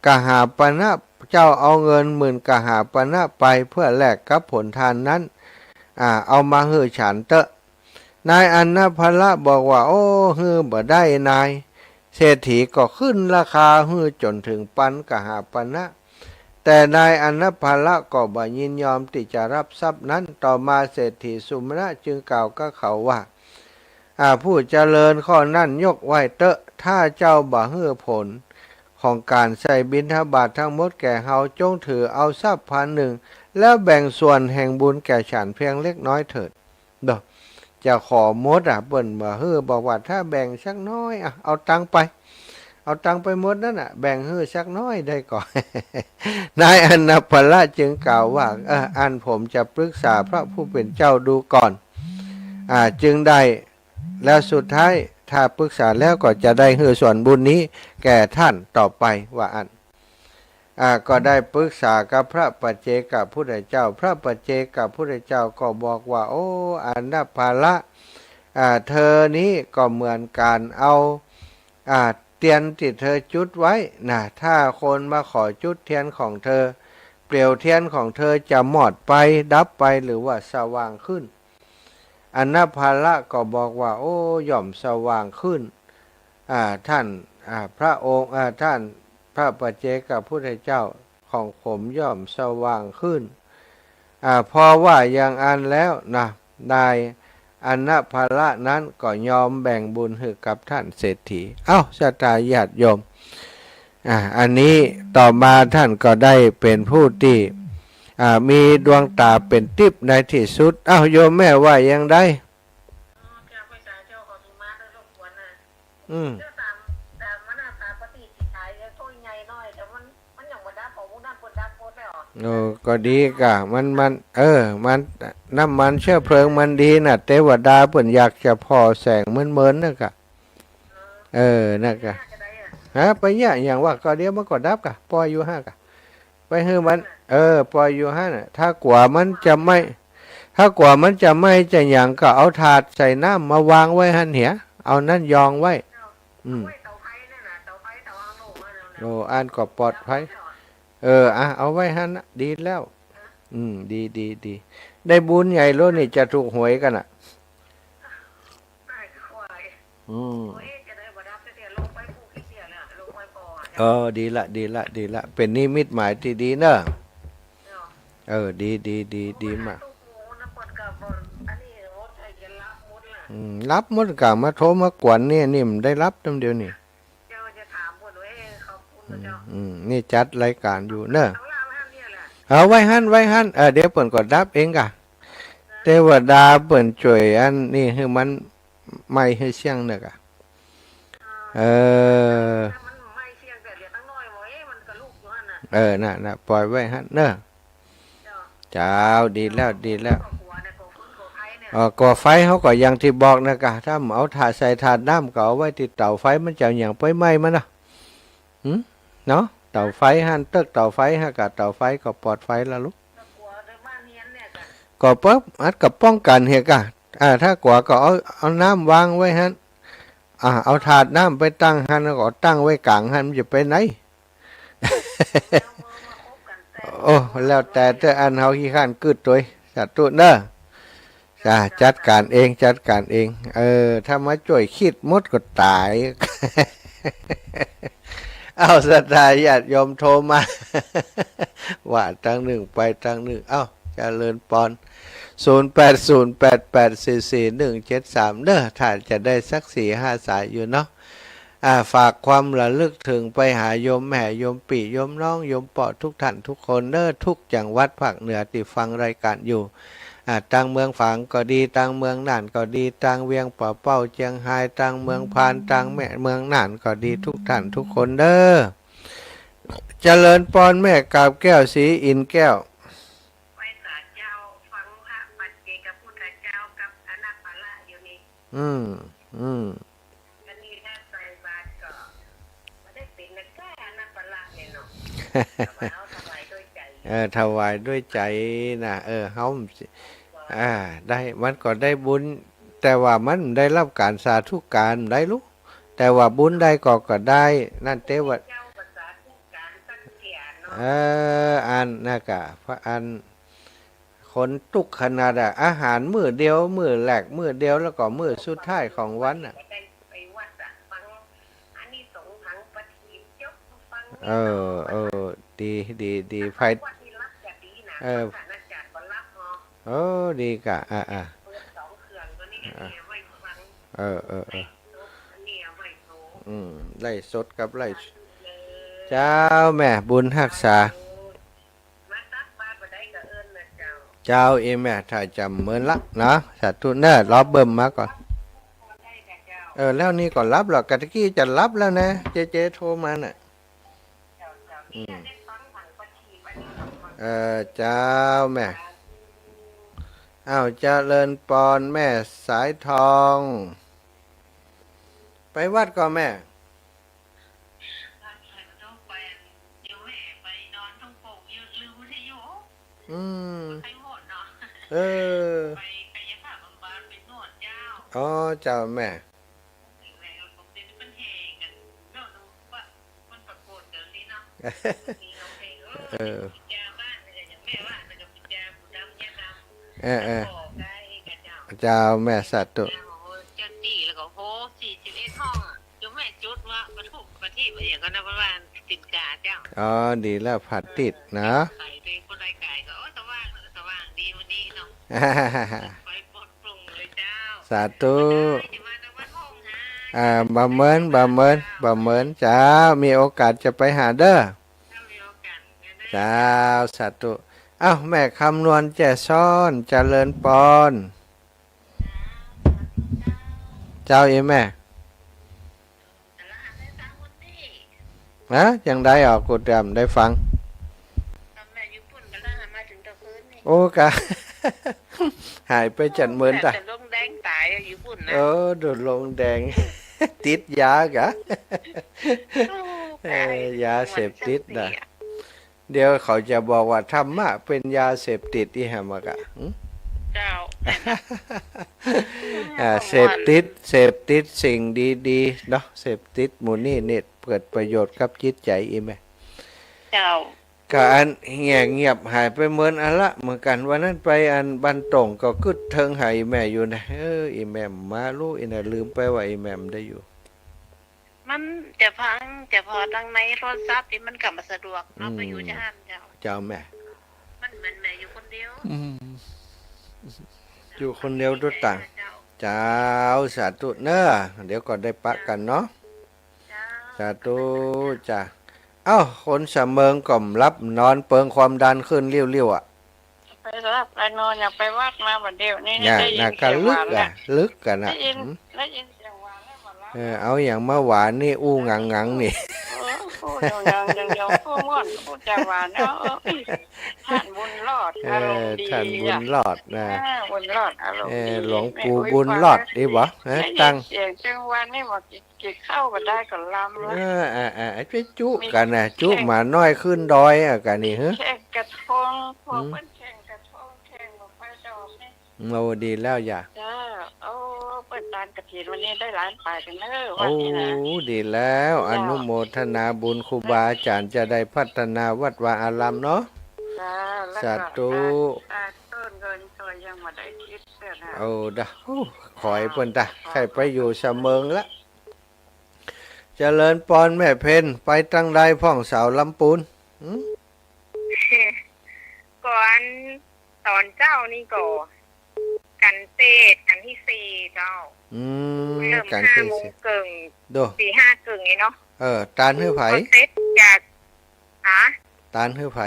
กหาปณะเจ้าเอาเงิน10,000 กหาปณะไปเพื่อแลกกับผลทานนั้นเอามาให้ฉันเถอะนายอนัพพาละบอกว่าโอ้ฮือบ่ได้นายเศรษฐีก็ขึ้นราคาฮือจนถึงปันกหาปณะแต่นายอนัพพาละก็บ่ยินยอมที่จะรับทรัพย์นั้นต่อมาเศรษฐีสุมาณะจึงกล่าวกับเขาว่าผู้เจริญข้อนั้นยกไว้เถอะถ้าเจ้าบ่ให้ผล ของการใส่บิณฑบาตทั้งหมดแก่เฮาจงถือเอาทรัพย์1,000แล้วแบ่งส่วนแห่งบุญแก่ฉันเพียงเล็กน้อยเถิดเด้อจะขอหมดเปิ้นบ่บอกว่าถ้าแบ่งสักน้อยเอาตังไปหมดนั่นแบ่งสักน้อยได้ก่อน นายอนาภละจึงกล่าวว่าอันผมจะปรึกษาพระผู้เป็นเจ้าดูก่อนจึงได้แล้วสุดท้ายถ้าปรึกษาแล้วก็จะได้ส่วนบุญนี้แก่ท่านต่อไปว่าก็ได้ปรึกษากับพระปัจเจกพุทธเจ้าพระปัจเจกพุทธเจ้าก็บอกว่าโอ้อนาภละเธอนี้ก็เหมือนการเอาเทียนที่เธอจุดไว้นะถ้าคนมาขอจุดเทียนของเธอเปลวเทียนของเธอจะหมดไปดับไปหรือว่าสว่างขึ้นอนาภละก็บอกว่าโอ้ย่อมสว่างขึ้นท่านพระองค์ท่านพระปัจเจกพุทธเจ้าของผมย่อมสว่างขึ้นพอว่าอย่างอันแล้วนะนายอนาภละนั้นก็ยอมแบ่งบุญให้กับท่านเศรษฐีศรัทธาญาติโยมอันนี้ต่อมาท่านก็ได้เป็นผู้ที่มีดวงตาเป็นทิพย์ในที่สุดโยมแม่ว่ายังได้ก็ดีกะมันมันน้ำมันเชื้อเพลิงมันดีนะเทวดาเปิ่นอยากจะพอแสงเหมือนนะกะนะกะไปเนี่ยอย่างว่าก็เดี๋ยวมันก็ดับกะปล่อยอยู่กะไปมันปล่อยอยู่น่ะถ้ากว่ามันจะไม่จะอย่างก็เอาถาดใส่น้ำมาวางไว้เหียเอานั่นยองไว้อันก็ปลอดภัยเอาไว้ดีแล้วดีได้บุญใหญ่แล้วนี่จะถูกหวยกันดีละเป็นนิมิตหมายที่ดีเนอะดีมากรับหมดกะมาโทรมากวนนี่มันได้รับตั้งเดียวนี่นี่จัดรายการอยู่เนอะเอาไว้หันเดี๋ยวเปิ่นก็ดับเองกะเทวดาเปิ่นช่วยอันนี่ให้มันไม่ให้เสียงเนอะกะน่ะปล่อยไว้หันเนอะเจ้าดีแล้วก่อไฟเขาก็ยังที่บอกนะกะถ้าเอาถาดใส่ถาดน้ำก็เอาไว้ติดเตาไฟมันจะอย่างไปไหม้มันนะเนาะเตาไฟเตาไฟกับเตาไฟก็ปลอดไฟแล้วลูกก็ปั๊บกับป้องกันกะถ้ากว่าก็เอาน้ำวางไว้เอาถาดน้ำไปตั้งแล้วก็ตั้งไว้กลางมันจะไปไหน โอ้แล้วแต่อันเฮาขี้ข้านกึดตัวสัตว์ตัวเนอะจัดการเองถ้ามาช่วยคิดมดก็ตาย ศรัทธาญาติโยมโทรมา ว่าทางหนึ่งไปทางหนึ่งเจริญปอน0808844173เนอะถ้าจะได้สัก4-5 สายอยู่เนาะฝากความระลึกถึงไปหาโยมแม่โยมปี่โยมน้องโยมปอทุกท่านทุกคนเนอะทุกจังหวัดภาคเหนือที่ฟังรายการอยู่ต่างเมืองฝางก็ดีต่างเมืองน่านก็ดีต่างเวียงป่าเป้าเจียงไฮ้ต่างเมืองพานต่างแม่เมืองน่านก็ดีทุกท่านทุกคนเด้อเจริญปอนแม่กาบแก้วศรีอินแก้วไปศาลเจ้าฟังพระปัจเจกพุทธเจ้ากับอนาภละอยู่นี่อันนี้ถ้าใส่บาตรก็ไม่ได้เป็นนะแค่อนาภละเนี่ยเนาะถวายด้วยใจถวายด้วยใจนะเฮาได้มันก็ได้บุญแต่ว่ามันได้รับการสาธุการได้ลูกแต่ว่าบุญได้ก็ได้นั่นเทวดาอันนะกะพระอันคนทุกขนาดอาหารมื้อเดียวมื้อแรกมื้อเดียวแล้วก็มื้อสุดท้ายของวันดีไฟดีกะไล่สดกับไล่ เจ้าแม่บุญรักษาเจ้าเอแม่ถ้าจำเหมือนละนะสาธุเนอรอเบิ่มมาก่อนแล้วนี่ก่อนรับหรอกกะตะกี้จะรับแล้วนะเจโทรมาน่ะอืมเจ้าแม่อ้าวเจริญปอนแม่สายทอง ไปวัดก่อนแม่ อืมเอออ๋อเจ้าแม่ เออเออเจ้าแม่สัตว์ตุจันตีแล้วก็โห41ห้องจุแม่จุดว่าประทุประทีปอย่างก็นับว่าติดกาเจ้าอ๋อดีแล้วผัดติดนะไข่ตัวคนไรไก่ก็สว่างสว่างดีวันนี้เนาะไปปลดปรุงเลยเจ้าสาธุบะเมินเจ้ามีโอกาสจะไปหาเด้อเจ้าสาธุเอ้าแม่คำนวณแจ่ซ้อนเจริญปอนเจ้าเอ๋แม่นะยังได้ออกกูเตรียมได้ฟังโอ้กะ หายไปจัดเหมือนตาลงแดงตายอยู่ปุ่นนะโดนลงแดง ติดยากะยาเสพติดนะเดี๋ยวเขาจะบอกว่าธรรมะเป็นยาเสพติดที่หามากะเจ้าเสพติดสิ่งดีๆเนาะเสพติดหมู่นี่เนี่ยเกิดประโยชน์กับจิตใจอีแม่เจ้าก็อันเงียบหายไปเหมือนอันละเหมือนกันวันนั้นไปอันบันตงก็กึดเทิงหายแม่อยู่นะอีแม่มาลูกอีน่ะลืมไปว่าอีแม่ได้อยู่มันจะพังจะพอตั้งในโทรศัพท์ที่มันกลับมาสะดวกเราไปอยู่ที่ห้านเจ้าแม่มันเหมือนแม่อยู่คนเดียวอยู่คนเดียวตัวต่างเจ้าสาธุเนอะเดี๋ยวก่อนได้ปะกันเนาะสาธุจ้าเอ้าคนเสมิงก่อมรับนอนเปิงความดันขึ้นเลี้ยวๆอ่ะไปรับไปนอนอยากไปวัดมาบัดเดียวนี่ได้ยินเสียงหวานลึกกันนะได้ยินเสียงหวานแล้วหมดแล้วเอาอย่างมาหวานนี่อู้งังนี่พูดยังพูดม่อนพูดจะหวานเนาะท่านบุญรอดอารมณ์ดีท่านบุญรอดนะบุญรอดอารมณ์ดีหลวงปู่บุญรอดดีบ่ตั้งเสียงจังหวะนี่บอกกินข้าวก็ได้ก็ลำแล้วไปจุกันนะจุมาน้อยขึ้นดอยกันนี่ฮะแข่งกระทงพวกมันแข่งกระทงแข่งบอกไปจอบนี่โอ้ดีแล้วอย่าเปิดการกระถินวันนี้ได้ล้านไปกันเนอะโอ้ดีแล้วอนุโมทนาบุญครูบาอาจารย์จะได้พัฒนาวัดวาอารามเนาะสาธุต้นเงินตัวยังมาได้คิดเสียนะดะขอให้เพิ่นตาใครไปอยู่เสมิงละเจริญปอนแม่เพนไปตั้งใดพ่องสาวลำปูนก่อนตอนเจ้านี่ก่อกันเตศกันที่4เจ้าเริ่ม5 โมงเกิง4 5เกิงนี่เนาะตานฮื้อไผเสร็จจากตานฮื้อไผ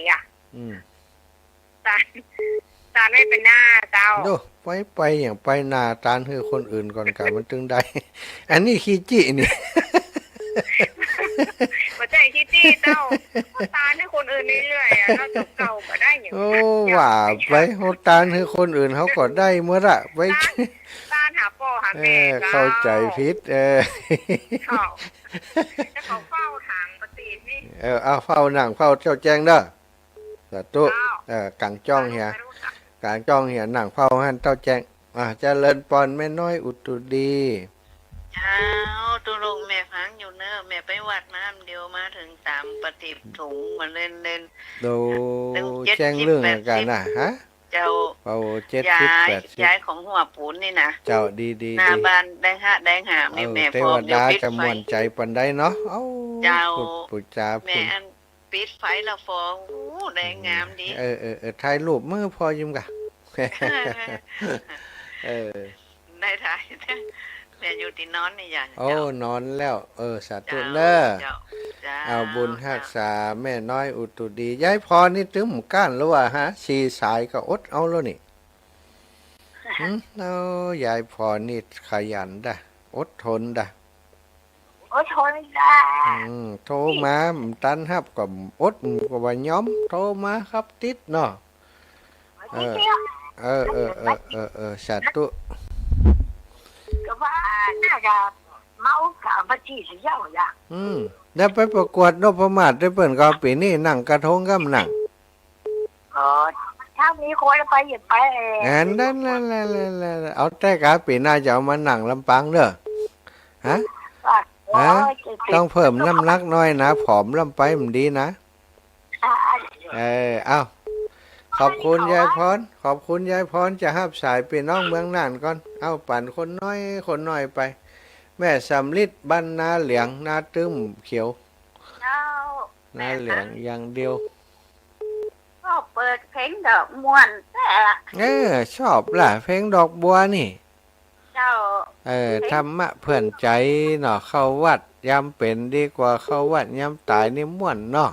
อ่ะตานไม่เป็นหน้าเจ้าไปอย่างไปหน้าตานฮื้อคนอื่นก่อนกันมันถึงได้อันนี้ขี้จินี่มาใจขี้จี้เจ้าตานให้คนอื่นเรื่อยๆเราจบเก่าก็ได้อย่างนี้ว่าไปโหตานให้คนอื่นเขาก็ได้เมื่อละไปตานหาพ่อหาแม่เข้าใจผิดเขาเฝ้าทางปฏินี่เอาเฝ้าหนังเฝ้าเจ้าแจ้งเด้อสาธุกังจ้องเหียหนังเฝ้าหันเจ้าแจ้งเจริญปอนแม่น้อยอุตุดีตุลงแม่ฟังอยู่เนอะแม่ไปวัดมาเดียวมาถึง3ปฏิบถุงมาเล่นดูแจ้งเรื่องกันนะฮะเจ้าย้ายของหัวปูนนี่นะเจ้าดีหน้าบ้านแดงหามนี่แม่พร้อมเดี๋ยวปิดไฟมวนใจปันได้เนาะเจ้าปุจาแม่ปิดไฟละฟองแดงงามดีถ่ายรูปมือพอยิ้มกะได้ถ่าย แม่อยู่ที่นอนนี่อย่าง โอ้นอนแล้วสาธุเนอเอาบุญรักษาแม่น้อยอุตุดียายพรนี่ถึงหมู่ก้านแล้วว่าฮะชีสายก็อดเอาแล้วนี่เอายายพรนี่ขยันด่ะอดทนด่ะ โอ้ทนได้ โทรมาตันฮับกับอดกับว่าย้อมโทรมาครับติดเนาะสาธุ ก็ว่าน่าจะเมากับบัจีสิเจ้าอย่าง ได้ไปประกวดนพมาศได้เปิ่นก็ปีนี้นั่งกระทงกำหนัง ถ้ามีคนไปหยิบไปเอง นั่นเอาแต่กาปีหน้าจะเอามานั่งลำปางเด้อฮะต้องเพิ่มน้ำหนักน้อยนะผอมลำไปมันดีนะเอาขอบคุณยายพรขอบคุณยายพรจะหับสายพี่น้องเมืองน่านก่อนเอาปั่นคนน้อยไปแม่สำลิดบ้านนาเหลียงนาตึ้มเขียวนาเหลียงอย่างเดียวก็เปิดเพลงดอกม่วนแต่ชอบล่ะเพลงดอกบัวนี่เจ้าธรรมะเพื่อนใจเนาะเข้าวัดยามเป็นดีกว่าเข้าวัดยามตายนี่ม่วนเนาะ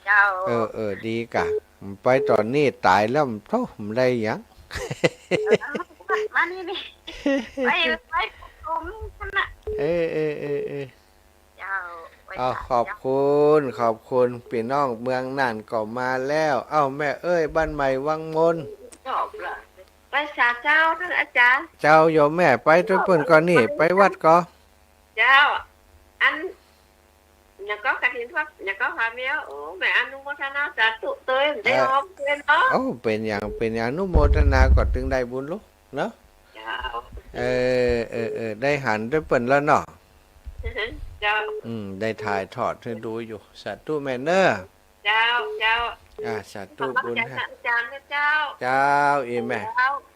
เจ้าดีกะไปตอนนี้ตายแล้วโธ่ผมได้ยังมานี่ไปผมน่ะเจ้าขอบคุณพี่น้องเมืองน่านก็มาแล้วเอ้าแม่เอ้ยบ้านใหม่วังมนจบละไปสาเจ้าท่านอาจารย์เจ้าโยมแม่ไปด้วยเปิ้นก่อนนี่ไปวัดก็เจ้าอันnhà có cả hiến pháp nhà có hòa miếu mẹ anh nuôi môนาสาธุเตยได้หอมเป็นเนาะเป็นอย่างนุโมทนาก็ถึงได้บุญลูกเนาะได้หันด้วยเปิ้นแล้วเนาะได้ถ่ายทอดให้ดูอยู่สาธุแม่เนอเจ้าสาธุบุญให้เจ้าอีแม่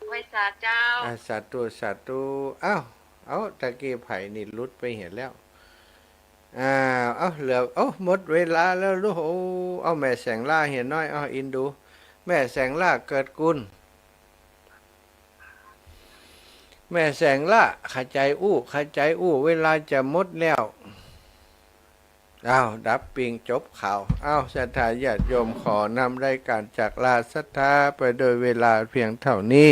ไว้สาเจ้าสาธุเอาตะกี้ไผ่นี่ลุดไปเห็นแล้วเหลือหมดเวลาแล้วลูกเอาแม่แสงล่าเห็นน้อยอินดูแม่แสงล่าเกิดกุลแม่แสงล่าขาใจอู้เวลาจะหมดแล้วดับปิงจบข่าวศรัทธาญาติโยมขอนำรายการจากลาศรัทธาไปโดยเวลาเพียงเท่านี้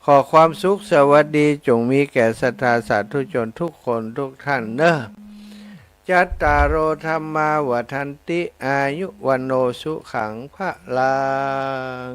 ขอความสุขสวัสดีจงมีแก่ศรัทธาสาธุชนทุกคนทุกท่านเนอะจัตตารโอธรรมาวทันติอายุวันโนสุขังพระลัง